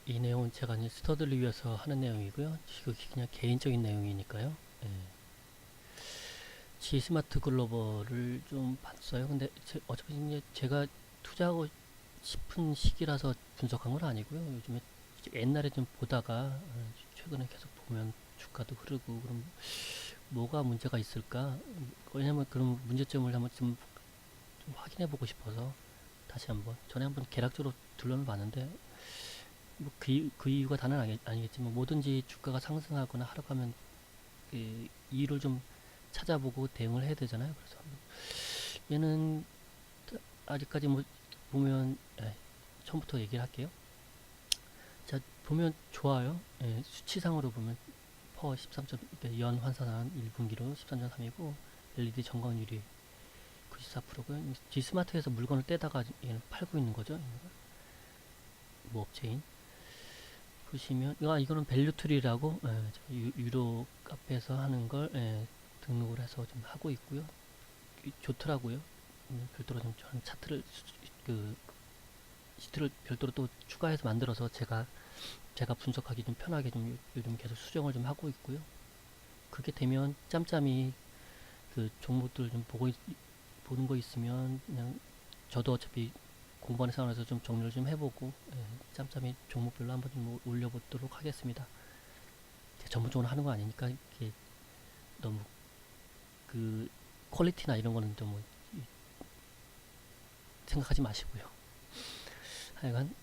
이 내용은 제가 이제 스터디를 위해서 하는 내용이고요. 이거 그냥 개인적인 내용이니까요. 예. G 스마트 글로벌을 좀 봤어요. 근데 어차피 이제 제가 투자하고 싶은 시기라서 분석한 건 아니고요. 요즘에 옛날에 좀 보다가 최근에 계속 보면 주가도 흐르고 그럼 뭐가 문제가 있을까? 왜냐면 그런 문제점을 한번 좀 확인해 보고 싶어서 다시 한번 전에 한번 개략적으로 둘러는 봤는데 그 이유가 다는 아니겠지만 뭐든지 주가가 상승하거나 하락하면 그 이유를 좀 찾아보고 대응을 해야 되잖아요. 그래서 얘는 아직까지 뭐 보면 처음부터 얘기를 할게요. 자 보면 좋아요. 수치상으로 보면 퍼 13점 연 환산한 1분기로 13.3이고 LED 전광률이 94%고요. G스마트에서 물건을 떼다가 얘는 팔고 있는 거죠. 뭐 업체인 보시면 이거는 밸류트리라고 유로 카페에서 하는 걸 등록을 해서 좀 하고 있고요. 좋더라고요. 별도로 좀 저는 차트를 그 시트를 별도로 또 추가해서 만들어서 제가 분석하기 좀 편하게 좀 요즘 계속 수정을 좀 하고 있고요. 그게 되면 짬짬이 그 종목들 좀 보는 거 있으면 그냥 저도 어차피 공부하는 상황에서 좀 정리를 좀 해보고 짬짬이 종목별로 한번 좀 올려보도록 하겠습니다. 전문적으로 하는 거 아니니까 이게 너무 그 퀄리티나 이런 거는 좀 생각하지 마시고요. 하여간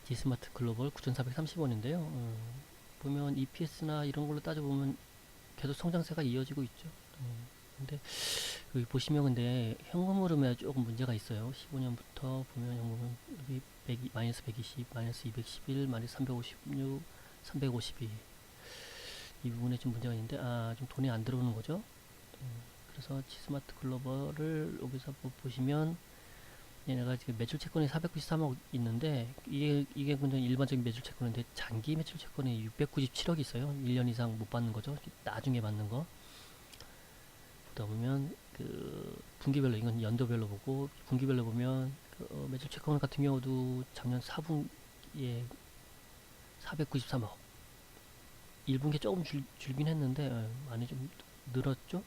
G스마트 글로벌 9,430원인데요. 보면 EPS나 이런 걸로 따져보면 계속 성장세가 이어지고 있죠. 근데 여기 보시면 근데 현금 흐름에 조금 문제가 있어요. 15년부터 보면 현금은 여기 마이너스 120, 마이너스 211, 마이너스 356, 352 이 부분에 좀 문제가 있는데 좀 돈이 안 들어오는 거죠. 그래서 G스마트 글로벌을 여기서 보시면 얘네가 지금 매출 채권이 493억 있는데 이게 굉장히 일반적인 매출 채권인데 장기 매출 채권이 697억 있어요. 1년 이상 못 받는 거죠. 나중에 받는 거. 보다 보면 그 분기별로 이건 연도별로 보고 분기별로 보면 매출 채권 같은 경우도 작년 4분기에 493억 1분기에 조금 줄긴 했는데 많이 좀 늘었죠.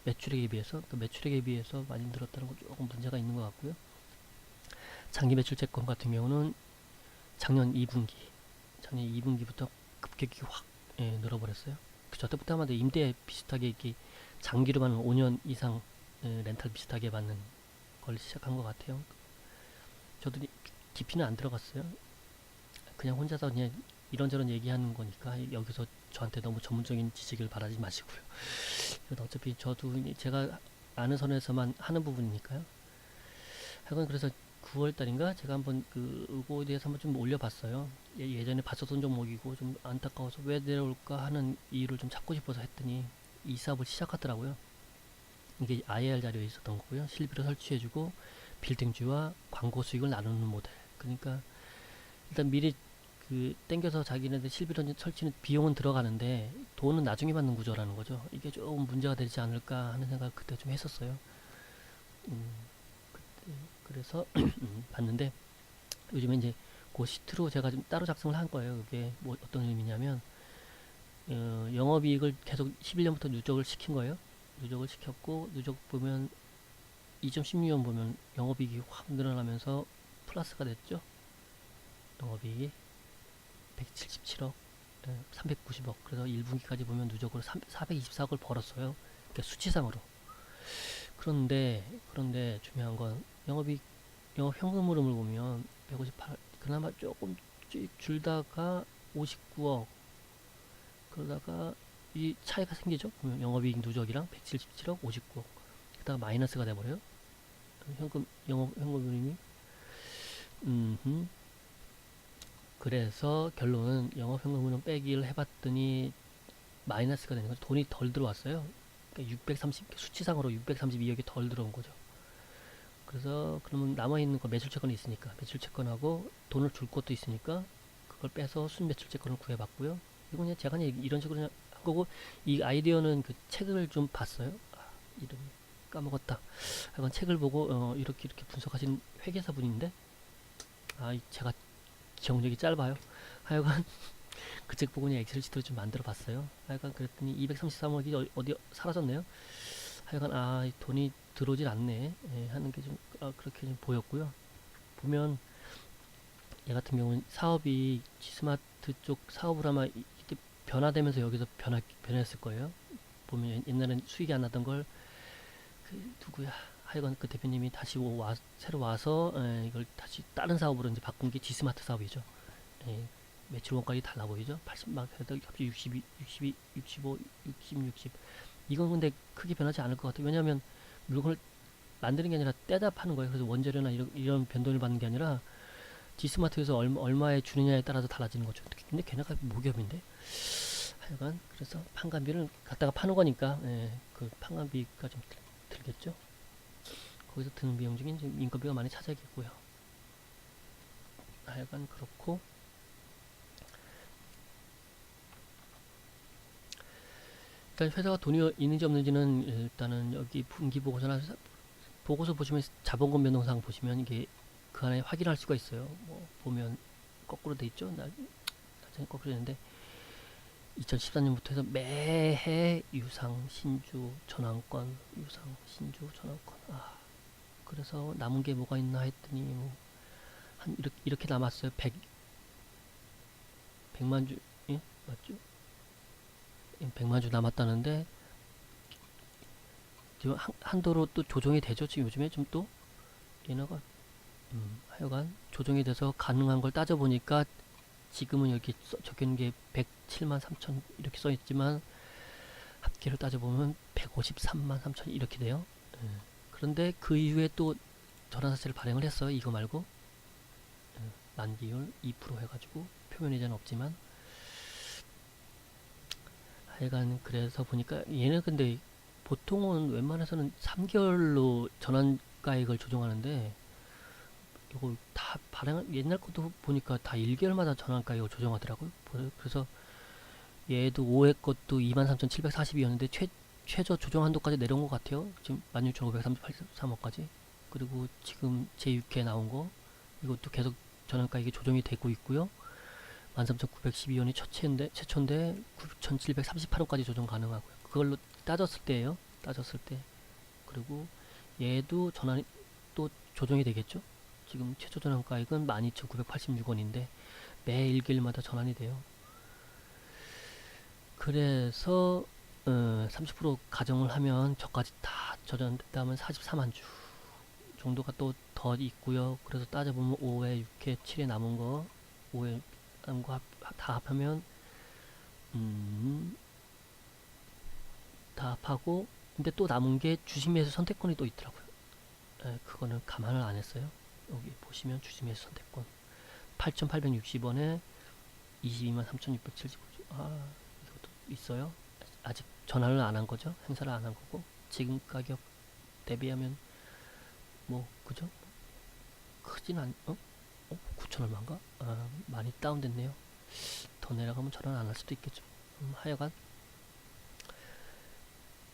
매출액에 비해서 매출액에 비해서 많이 늘었다는 건 조금 문제가 있는 것 같고요. 장기 매출 채권 같은 경우는 작년 2분기부터 급격히 확 늘어버렸어요. 저 때부터 아마 임대 비슷하게 이렇게 장기로 받는 5년 이상 렌탈 비슷하게 받는 걸 시작한 것 같아요. 저도 깊이는 안 들어갔어요. 그냥 혼자서 그냥 이런저런 얘기하는 거니까 여기서 저한테 너무 전문적인 지식을 바라지 마시고요. 이건 어차피 저도 제가 아는 선에서만 하는 부분이니까요. 하여간 그래서 9월달인가 제가 한번 그거에 대해서 한번 좀 올려봤어요. 예전에 봤었던 종목이고 좀 안타까워서 왜 내려올까 하는 이유를 좀 찾고 싶어서 했더니 이 사업을 시작하더라고요. 이게 IR 자료에 있었던 거고요. 실비를 설치해주고 빌딩주와 광고 수익을 나누는 모델. 그러니까 일단 미리 땡겨서 자기네들 실비를 설치는 비용은 들어가는데 돈은 나중에 받는 구조라는 거죠. 이게 조금 문제가 되지 않을까 하는 생각 그때 좀 했었어요. 음, 그래서 봤는데 요즘에 이제 그 시트로 제가 좀 따로 작성을 한 거예요. 그게 뭐 어떤 의미냐면 영업이익을 계속 11년부터 누적을 시킨 거예요. 누적을 시켰고 누적 보면 2.16년 보면 영업이익이 확 늘어나면서 플러스가 됐죠. 영업이익이 177억, 390억. 그래서 1분기까지 보면 누적으로 424억을 벌었어요. 그러니까 수치상으로. 그런데 중요한 건 영업 현금 흐름을 보면 158, 그나마 조금 줄다가 59억. 그러다가 이 차이가 생기죠. 보면 영업이익 누적이랑 177억, 59억. 그다가 마이너스가 돼버려요. 영업 현금 흐름이. 그래서 결론은 영업 현금 흐름 빼기를 해봤더니 마이너스가 되는 거죠. 돈이 덜 들어왔어요. 그러니까 수치상으로 632억이 덜 들어온 거죠. 그래서 그러면 남아있는 거 매출 채권이 있으니까 매출 채권하고 돈을 줄 것도 있으니까 그걸 빼서 순매출 채권을 구해봤고요. 이건 그냥 제가 그냥 이런 식으로 그냥 한 거고 이 아이디어는 그 책을 좀 봤어요. 이름 까먹었다. 약간 책을 보고 이렇게 분석하신 회계사 분인데 제가 기억력이 짧아요. 하여간 그 책 보고 그냥 엑셀 시트를 좀 만들어 봤어요. 하여간 그랬더니 233억이 어디 사라졌네요. 하여간 이 돈이 들어오질 않네, 예, 하는 게 좀 그렇게 좀 보였고요. 보면 얘 같은 경우는 사업이 G스마트 쪽 사업을 아마 이때 변화되면서 여기서 변했을 거예요. 보면 옛날엔 수익이 안 나던 걸 누구야, 하여간 그 대표님이 다시 새로 와서 이걸 다시 다른 사업으로 이제 바꾼 게 G스마트 사업이죠. 예, 매출 원가이 달라 보이죠? 80만 해도 갑자기 62, 62, 65, 60, 60. 이건 근데 크게 변하지 않을 것 같아요. 왜냐하면 물건을 만드는 게 아니라 떼다 파는 거예요. 그래서 원재료나 이런 변동을 받는 게 아니라 G스마트에서 얼마에 주느냐에 따라서 달라지는 거죠. 근데 걔네가 모기업인데, 하여간 그래서 판관비를 갖다가 파는 거니까, 예, 그 판관비가 좀 들겠죠. 거기서 드는 비용 중에 이제 인건비가 많이 차지하겠고요. 하여간 그렇고, 일단 회사가 돈이 있는지 없는지는 일단은 여기 분기 보고서나 보고서 보시면 자본금 변동상 보시면 이게 그 안에 확인할 수가 있어요. 뭐 보면 거꾸로 돼 있죠. 나중에 거꾸로 되는데 2014년부터 해서 매해 유상 신주 전환권, 유상 신주 전환권. 그래서 남은 게 뭐가 있나 했더니 뭐 한 이렇게 남았어요. 100만 주, 예? 맞죠? 100만 주 남았다는데 지금 한도로 또 조정이 되죠. 지금 요즘에 좀 또 얘네가 하여간 조정이 돼서 가능한 걸 따져보니까 지금은 여기 적혀있는 게 107만 3천 이렇게 써있지만 합계를 따져보면 153만 3천 이렇게 돼요. 그런데 그 이후에 또 전환사채를 발행을 했어요. 이거 말고 만기율 2% 해가지고 표면이자는 없지만, 하여간 그래서 보니까 얘는 근데 보통은 웬만해서는 3개월로 전환가액을 조정하는데 이거 다 옛날 것도 보니까 다 1개월마다 전환가액을 조정하더라고요. 그래서 얘도 5회 것도 23,740이었는데 최저 조정 한도까지 내려온 것 같아요. 지금 16,533원까지. 그리고 지금 제6회 나온 거 이것도 계속 전환가액이 조정이 되고 있고요. 13,912원이 최초인데 9,738원까지 조정 가능하고요. 그걸로 따졌을 때예요. 따졌을 때. 그리고 얘도 전환이 또 조정이 되겠죠. 지금 최초 전환가액은 12,986원인데 매 1개월마다 전환이 돼요. 그래서 30% 가정을 하면 저까지 다 저전됐다면 44만 주 정도가 또 더 있고요. 그래서 따져보면 5회, 6회, 7회 남은 거 5회 남은 거 다 합하면 다 합하고, 근데 또 남은 게 주식매수 선택권이 또 있더라고요. 그거는 감안을 안 했어요. 여기 보시면 주식매수 선택권 8,860원에 22만 3,675주. 이것도 있어요. 아직 전환을 안 한 거죠. 행사를 안 한 거고. 지금 가격 대비하면 뭐 그죠? 크진 않. 9천 얼마인가? 많이 다운됐네요. 더 내려가면 전환 안 할 수도 있겠죠. 하여간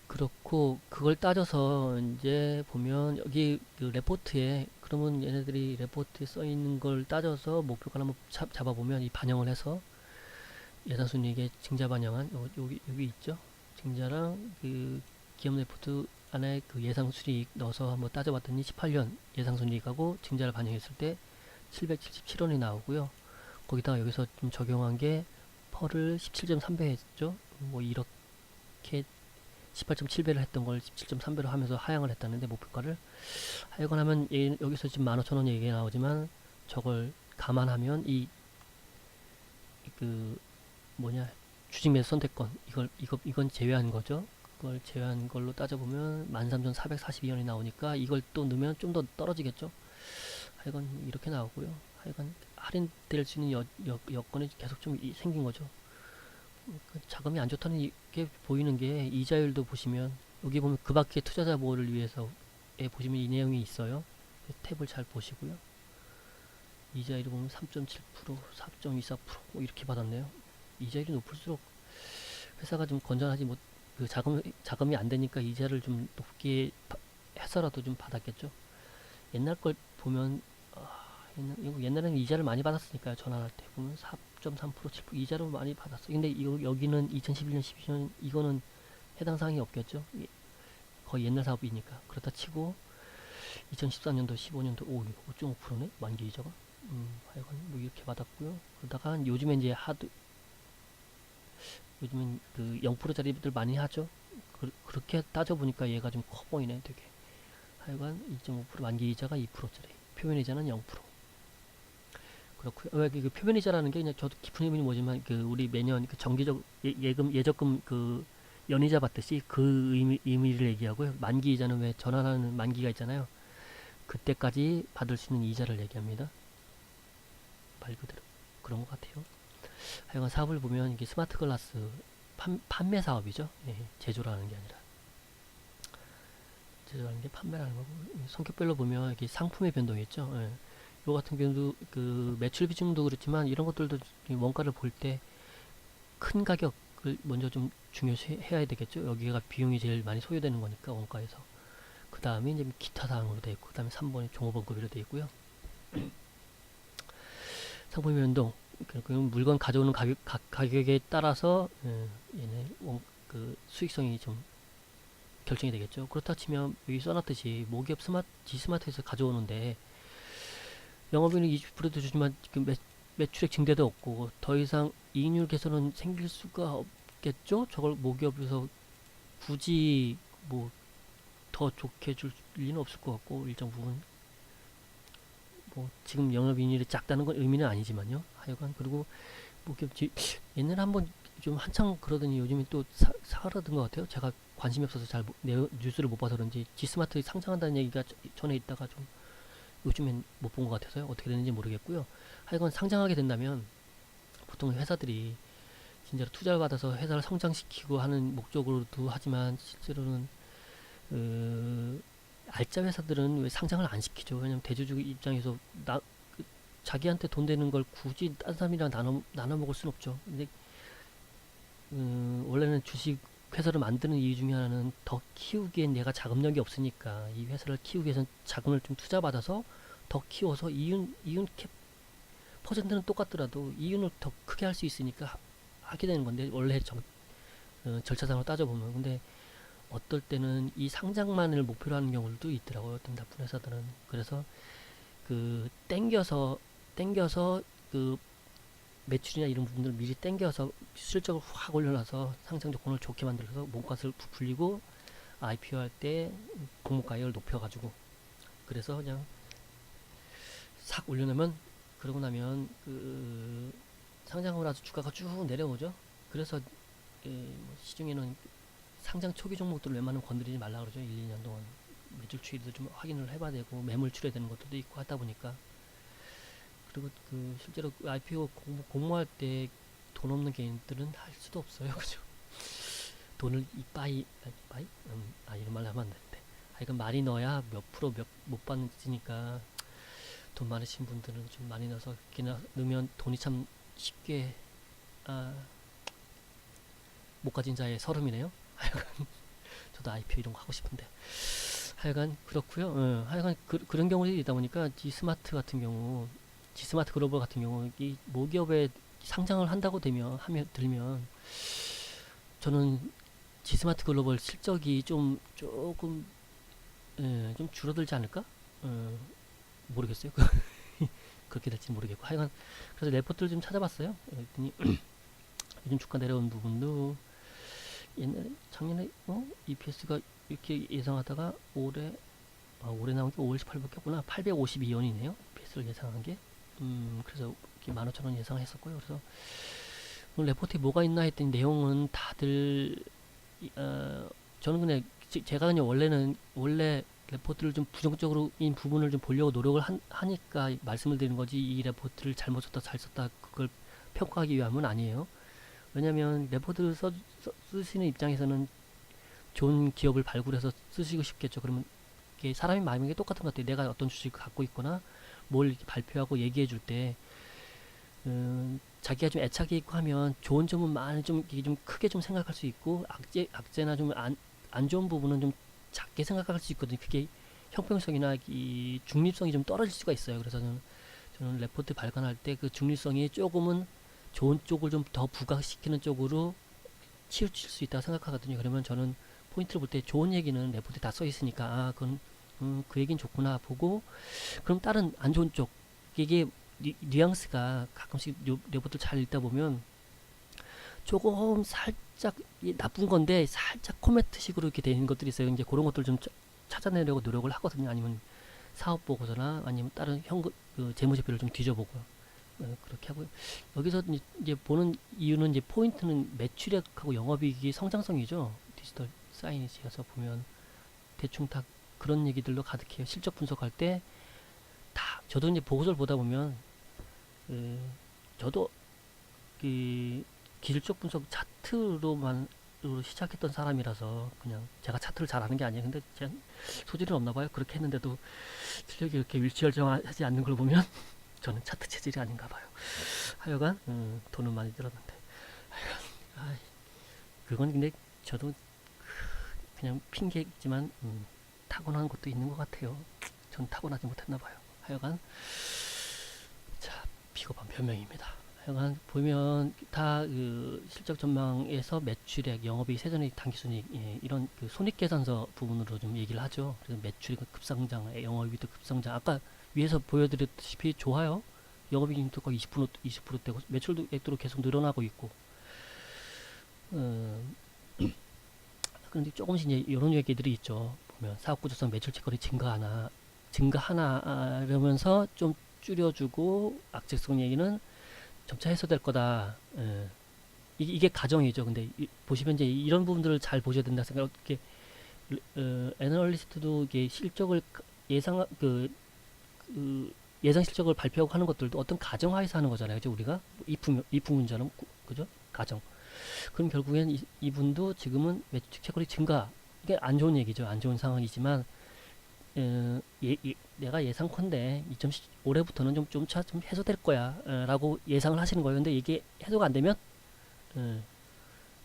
그렇고, 그걸 따져서 이제 보면 여기 그 레포트에, 그러면 얘네들이 레포트에 써 있는 걸 따져서 목표가를 한번 잡아보면 이 반영을 해서 예상순이익의 증자 반영한 여기 있죠. 증자랑 그 기업 레포트 안에 그 예상순이익 넣어서 한번 따져봤더니 18년 예상순이익하고 증자를 반영했을 때 777원이 나오고요. 거기다가 여기서 좀 적용한 게 펄을 17.3배 했죠. 뭐 이렇게 18.7배를 했던 걸 17.3배로 하면서 하향을 했다는데, 목표가를. 하여간 하면 여기서 지금 15,000원 얘기가 나오지만 저걸 감안하면 그 뭐냐, 주식매수 선택권 이건 제외한 거죠. 그걸 제외한 걸로 따져보면 13,442원이 나오니까 이걸 또 넣으면 좀 더 떨어지겠죠. 하여간 이렇게 나오고요. 하여간 할인될 수 있는 여건이 계속 좀 생긴 거죠. 그 자금이 안 좋다는 게 보이는 게 이자율도 보시면 여기 보면 그 밖에 투자자 보호를 위해서에 보시면 이 내용이 있어요. 탭을 잘 보시고요. 이자율을 보면 3.7%, 4.24%뭐 이렇게 받았네요. 이자율이 높을수록 회사가 좀 건전하지 못, 그 자금이 안 되니까 이자를 좀 높게 해서라도 좀 받았겠죠. 옛날 걸 보면 옛날에는 이자를 많이 받았으니까요. 전환할 때 보면 4.3% 7% 이자를 많이 받았어. 근데 여기는 2011년 12년 이거는 해당 사항이 없겠죠. 거의 옛날 사업이니까. 그렇다 치고 2014년도 15년도 5.5%네 만기 이자가. 하여간 뭐 이렇게 받았고요. 그러다가 요즘에 이제 요즘엔 그 0%짜리들 많이 하죠. 그렇게 따져보니까 얘가 좀 커 보이네 되게. 하여간 2.5% 만기 이자가 2%짜리, 표면 이자는 0%. 그렇고요. 그 표면 이자라는 게 그냥 저도 깊은 의미는 뭐지만 그 우리 매년 그 정기적 예적금 그 연이자 받듯이 그 의미를 얘기하고요. 만기 이자는 왜 전환하는 만기가 있잖아요. 그때까지 받을 수 있는 이자를 얘기합니다. 말 그대로 그런 것 같아요. 하여간 사업을 보면 이게 스마트 글라스 판매 사업이죠. 예, 제조라는 게 아니라 제조라는 게 판매라는 거고, 성격별로 보면 이게 상품의 변동이 있죠. 예. 요 같은 경우도 그 매출 비중도 그렇지만 이런 것들도 원가를 볼 때 큰 가격을 먼저 좀 중요시해야 되겠죠. 여기가 비용이 제일 많이 소요되는 거니까 원가에서. 그 다음에 이제 기타 사항으로 되어 있고, 그 다음에 3번이 종업원급으로 되어 있고요. 상품의 변동, 그 물건 가져오는 가격에 따라서 얘네 그 수익성이 좀 결정이 되겠죠. 그렇다 치면 여기 써놨듯이 모기업 지스마트에서 가져오는데 영업이익 20%도 주지만 그 매출액 증대도 없고 더 이상 이익률 개선은 생길 수가 없겠죠. 저걸 모기업에서 굳이 뭐 더 좋게 줄 리는 없을 것 같고, 일정 부분 뭐 지금 영업이익률이 작다는 건 의미는 아니지만요. 하여간 그리고 모기업 옛날에 한번 좀 한창 그러더니 요즘에 또 사그라든 것 같아요. 제가 관심이 없어서 잘 뉴스를 못 봐서 그런지 지스마트 상장한다는 얘기가 전에 있다가 좀 요즘엔 못 본 것 같아서요. 어떻게 되는지 모르겠고요. 하여간 상장하게 된다면 보통 회사들이 진짜로 투자를 받아서 회사를 성장시키고 하는 목적으로도 하지만 실제로는 알짜 회사들은 왜 상장을 안 시키죠? 왜냐면 대주주 입장에서 자기한테 돈 되는 걸 굳이 딴 사람이랑 나눠 먹을 순 없죠. 근데 원래는 주식 회사를 만드는 이유 중에 하나는 더 키우기엔 내가 자금력이 없으니까 이 회사를 키우기 위해서 자금을 좀 투자받아서 더 키워서 이윤 캡 퍼센트는 똑같더라도 이윤을 더 크게 할 수 있으니까 하게 되는 건데, 원래 절차상으로 따져보면. 근데 어떨 때는 이 상장만을 목표로 하는 경우도 있더라고요. 어떤 나쁜 회사들은. 그래서 그 땡겨서 그 매출이나 이런 부분들을 미리 땡겨서 실적을 확 올려놔서 상장 조건을 좋게 만들어서 몸값을 불리고 IPO 할 때 공모 가격을 높여가지고, 그래서 그냥 싹 올려놓으면, 그러고 나면 그 상장하고 나서 주가가 쭉 내려오죠. 그래서 뭐 시중에는 상장 초기 종목들을 웬만하면 건드리지 말라 그러죠. 1, 2년 동안 매출 추이도 좀 확인을 해봐야 되고 매물 출해되는 것도 있고 하다 보니까. 그리고 그 실제로 IPO 공모할 때 돈 없는 개인들은 할 수도 없어요. 그죠? 돈을 이빠이 이런 말 하면 안 되는데, 하여간 많이 넣어야 몇 프로 못 받으니까 돈 많으신 분들은 좀 많이 넣어서 그렇게 넣으면 돈이 참 쉽게 못 가진 자의 서름이네요. 하여간 저도 IPO 이런 거 하고 싶은데, 하여간 그렇고요. 하여간 그런 경우들이 있다 보니까 지스마트 같은 경우, 지스마트 글로벌 같은 경우 이 모기업에 상장을 한다고 들면 저는 지스마트 글로벌 실적이 조금 좀 줄어들지 않을까? 모르겠어요. 그렇게 될지 모르겠고, 하여간 그래서 레포트를 좀 찾아봤어요. 그랬더니 요즘 주가 내려온 부분도 옛날에 작년에 EPS가 이렇게 예상하다가 올해 나온 게 5월 18일밖에 없구나. 852원이네요. EPS를 예상한 게. 그래서 15,000원 예상했었고요. 그래서 오늘 레포트에 뭐가 있나 했더니 내용은 다들 저는 그냥 제가 그냥 원래 레포트를 좀 부정적으로인 부분을 좀 보려고 노력을 하니까 말씀을 드리는 거지, 이 레포트를 잘못 썼다 잘 썼다 그걸 평가하기 위함은 아니에요. 왜냐면 레포트를 쓰시는 입장에서는 좋은 기업을 발굴해서 쓰시고 싶겠죠. 그러면 이게 사람이 마음이 똑같은 것 같아요. 내가 어떤 주식을 갖고 있거나 뭘 이렇게 발표하고 얘기해 줄 때 자기가 좀 애착이 있고 하면 좋은 점은 많이 좀 크게 좀 생각할 수 있고, 악재나 좀 안 좋은 부분은 좀 작게 생각할 수 있거든요. 그게 형평성이나 이 중립성이 좀 떨어질 수가 있어요. 그래서 저는 저는 레포트 발간할 때 그 중립성이 조금은 좋은 쪽을 좀 더 부각시키는 쪽으로 치우칠 수 있다고 생각하거든요. 그러면 저는 포인트를 볼 때 좋은 얘기는 레포트에 다 써 있으니까 아 그건 그 얘기는 좋구나 보고, 그럼 다른 안 좋은 쪽, 이게 뉘앙스가 가끔씩 레포트를 잘 읽다 보면 조금 살짝 나쁜 건데 살짝 코멘트식으로 이렇게 되는 것들이 있어요. 이제 그런 것들 좀 찾아내려고 노력을 하거든요. 아니면 사업 보고서나 아니면 다른 현금 그 재무제표를 좀 뒤져보고 그렇게 하고요. 여기서 이제 보는 이유는 이제 포인트는 매출액하고 영업이익이 성장성이죠. 디지털 사이니지에서 보면 대충 다 그런 얘기들로 가득해요. 실적 분석할 때 다 저도 이제 보고서를 보다 보면 저도 그 기술적 분석 차트로만 시작했던 사람이라서 그냥 제가 차트를 잘 아는 게 아니에요. 근데 제 소질은 없나 봐요. 그렇게 했는데도 실력이 이렇게 일취월장하지 않는 걸 보면 저는 차트 체질이 아닌가 봐요. 하여간 돈은 많이 들었는데 하여간, 그건 근데 저도 그냥 핑계지만 타고난 것도 있는 것 같아요. 전 타고나지 못했나 봐요. 하여간 자, 비겁한 변명입니다. 하여간 보면 다 그 실적 전망에서 매출액, 영업이익, 세전이익, 당기순이익 이런 그 손익계산서 부분으로 좀 얘기를 하죠. 그래서 매출액 급상장, 영업이익도 급상장. 아까 위에서 보여드렸다시피 좋아요. 영업이익도 거의 20%대고 매출도 액도로 계속 늘어나고 있고. 그런데 조금씩 이제 이런 얘기들이 있죠. 보면 사업구조성 매출 채권이 증가하나 이러면서 좀 줄여주고 악재성 얘기는 점차 해소될 거다. 이게 가정이죠. 근데 보시면 이제 이런 부분들을 잘 보셔야 된다 생각. 이렇게 애널리스트도 이게 실적을 예상 예상 실적을 발표하고 하는 것들도 어떤 가정하에서 하는 거잖아요. 그죠? 우리가 이품문처럼 그죠? 가정. 그럼 결국엔 이분도 지금은 매출 채권이 증가. 이게 안 좋은 얘기죠. 안 좋은 상황이지만 내가 예상컨대 올해부터는 좀 해소될 거야 라고 예상을 하시는 거예요. 근데 이게 해소가 안 되면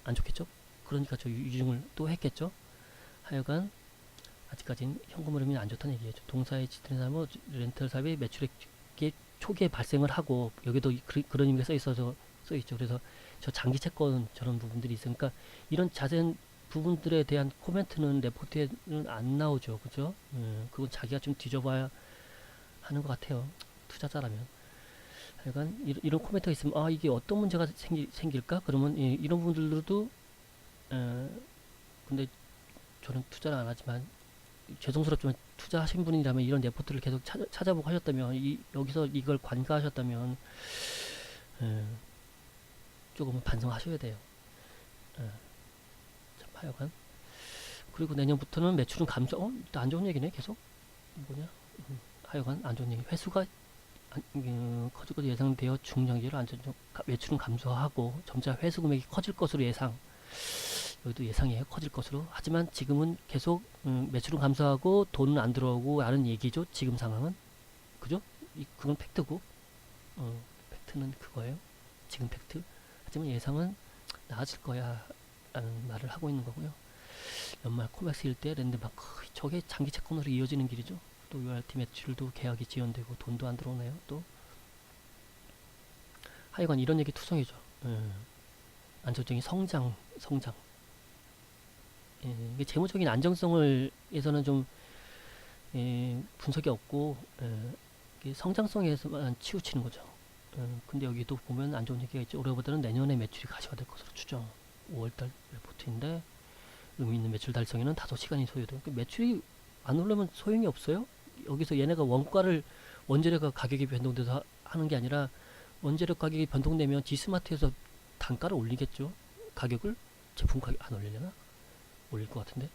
안 좋겠죠. 그러니까 저 유증을 또 했겠죠. 하여간 아직까지는 현금 흐름이 안 좋다는 얘기죠. 동사에 지트는 사람은 렌털 사업의 매출액이 초기에 발생을 하고 여기도 그런 의미가 써 있죠. 그래서 저 장기 채권 저런 부분들이 있으니까 이런 자세한 부분들에 대한 코멘트는 레포트에는 안 나오죠. 그죠? 그건 자기가 좀 뒤져봐야 하는 것 같아요. 투자자라면. 하여간 이런 코멘트가 있으면 아 이게 어떤 문제가 생길까? 그러면 이런 부분들도 근데 저는 투자를 안 하지만 죄송스럽지만 투자하신 분이라면 이런 레포트를 계속 찾아보고 하셨다면 여기서 이걸 관가하셨다면 조금은 반성하셔야 돼요. 참 하여간 그리고 내년부터는 매출은 감소. 안 좋은 얘기네 계속. 뭐냐? 하여간 안 좋은 얘기. 회수가 커질 것으로 예상되어 중장기로 매출은 감소하고 점차 회수 금액이 커질 것으로 예상. 여기도 예상이에요. 커질 것으로. 하지만 지금은 계속 매출은 감소하고 돈은 안 들어오고 라는 얘기죠. 지금 상황은. 그죠? 그건 팩트고 팩트는 그거예요. 지금 팩트. 하지만 예상은 나아질 거야 라는 말을 하고 있는 거고요. 연말 코맥스일 때 랜드마크 저게 장기 채권으로 이어지는 길이죠. 또 URT 매출도 계약이 지연되고 돈도 안 들어오네요. 또 하여간 이런 얘기 투성이죠. 안정적인 성장. 이게 재무적인 안정성을 에서는 좀 분석이 없고 성장성에서만 치우치는 거죠. 근데 여기도 보면 안 좋은 얘기가 있죠. 올해보다는 내년에 매출이 가시화될 것으로 추정. 5월달 레포트인데 의미 있는 매출 달성에는 다소 시간이 소요돼요. 매출이 안 오르면 소용이 없어요. 여기서 얘네가 원재료가 가격이 변동돼서 하는 게 아니라 원재료 가격이 변동되면 지스마트에서 단가를 올리겠죠. 가격을 제품 가격 안 올리려나? 올릴 것 같은데.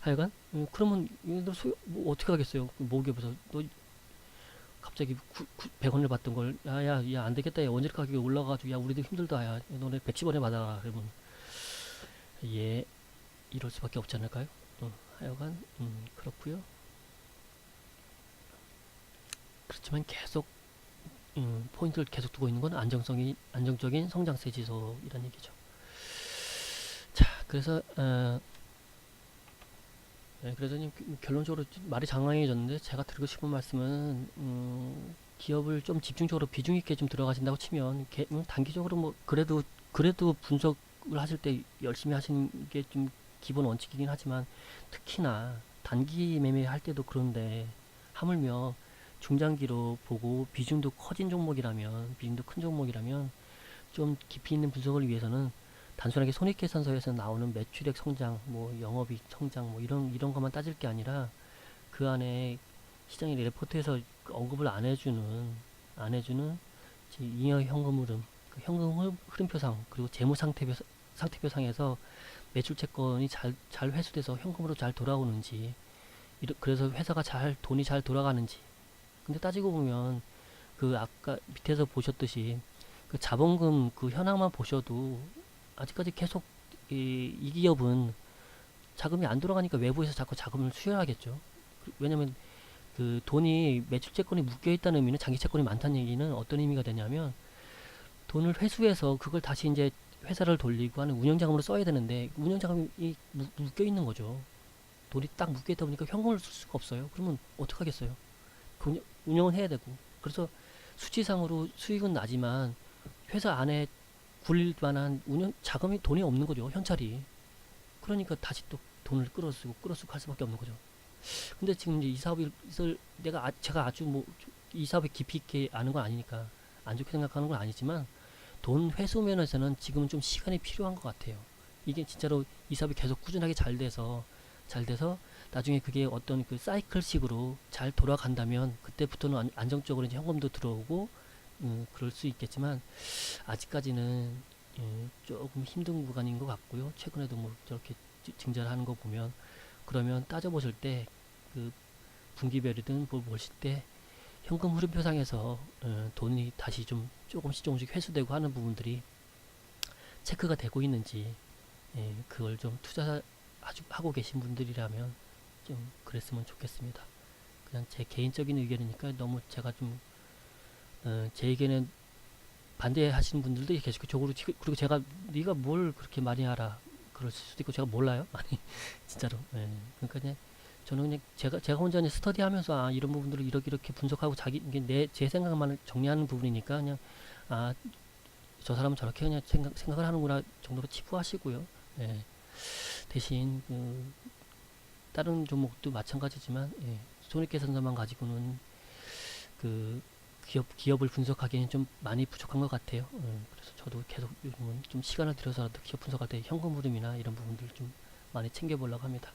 하여간 그러면 너 뭐 어떻게 하겠어요? 모기업에서 너 갑자기 100원을 받던 걸 야 안 되겠다. 야 원재료 가격이 올라가지고 야 우리도 힘들다. 야 너네 110원에 받아라. 그러면 예 이럴 수밖에 없지 않을까요? 하여간 그렇고요. 그렇지만 계속 포인트를 계속 두고 있는 건 안정적인 성장세 지수이란 얘기죠. 자, 그래서 그래서 결론적으로 말이 장황해졌는데 제가 드리고 싶은 말씀은 기업을 좀 집중적으로 비중 있게 좀 들어가신다고 치면 단기적으로 뭐 그래도 분석을 하실 때 열심히 하시는 게 좀 기본 원칙이긴 하지만 특히나 단기 매매할 때도 그런데 하물며 중장기로 보고 비중도 큰 종목이라면 좀 깊이 있는 분석을 위해서는 단순하게 손익계산서에서 나오는 매출액 성장, 뭐 영업이익 성장, 뭐 이런 것만 따질 게 아니라 그 안에 시장의 레포트에서 언급을 안 해주는 잉여 현금 흐름, 그 현금 흐름표상 그리고 재무 상태표상에서 매출 채권이 잘 회수돼서 현금으로 잘 돌아오는지, 그래서 회사가 돈이 잘 돌아가는지. 근데 따지고 보면 그 아까 밑에서 보셨듯이 그 자본금 그 현황만 보셔도 아직까지 계속 이 기업은 자금이 안 돌아가니까 외부에서 자꾸 자금을 수혈하겠죠. 왜냐면 그 돈이 매출 채권이 묶여 있다는 의미는 장기 채권이 많다는 얘기는 어떤 의미가 되냐면 돈을 회수해서 그걸 다시 이제 회사를 돌리고 하는 운영자금으로 써야 되는데 운영자금이 묶여 있는 거죠. 돈이 딱 묶여 있다 보니까 현금을 쓸 수가 없어요. 그러면 어떻게 하겠어요? 운영은 해야 되고. 그래서 수치상으로 수익은 나지만 회사 안에 굴릴 만한 자금이 돈이 없는 거죠. 현찰이. 그러니까 다시 또 돈을 끌어쓰고 할 수밖에 없는 거죠. 근데 지금 이제 이 사업을 제가 아주 뭐 이 사업에 깊이 있게 아는 건 아니니까 안 좋게 생각하는 건 아니지만 돈 회수 면에서는 지금은 좀 시간이 필요한 것 같아요. 이게 진짜로 이 사업이 계속 꾸준하게 잘 돼서 나중에 그게 어떤 그 사이클식으로 잘 돌아간다면 그때부터는 안정적으로 이제 현금도 들어오고 그럴 수 있겠지만 아직까지는 조금 힘든 구간인 것 같고요. 최근에도 뭐 저렇게 증자를 하는 거 보면 그러면 따져보실 때 그 분기별이든 뭘 보실 때 현금 흐름표상에서 돈이 다시 좀 조금씩 회수되고 하는 부분들이 체크가 되고 있는지 그걸 좀 투자하고 계신 분들이라면 좀 그랬으면 좋겠습니다. 그냥 제 개인적인 의견이니까 너무 제가 좀 제 의견에 반대하시는 분들도 계속적으로 그리고 제가 네가 뭘 그렇게 많이 알아 그럴 수도 있고 제가 몰라요 아니 진짜로 그러니까 그냥 저는 그냥 제가 혼자 이제 스터디하면서 이런 부분들을 이렇게 분석하고 이게 제 생각만 정리하는 부분이니까 그냥 저 사람은 저렇게 그냥 생각을 하는구나 정도로 치부하시고요. 예, 대신 다른 종목도 마찬가지지만 손익계산서만 가지고는 그 기업을 분석하기에는 좀 많이 부족한 것 같아요. 그래서 저도 계속 요즘은 좀 시간을 들여서라도 기업 분석할 때 현금 흐름이나 이런 부분들을 좀 많이 챙겨보려고 합니다.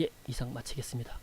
예, 이상 마치겠습니다.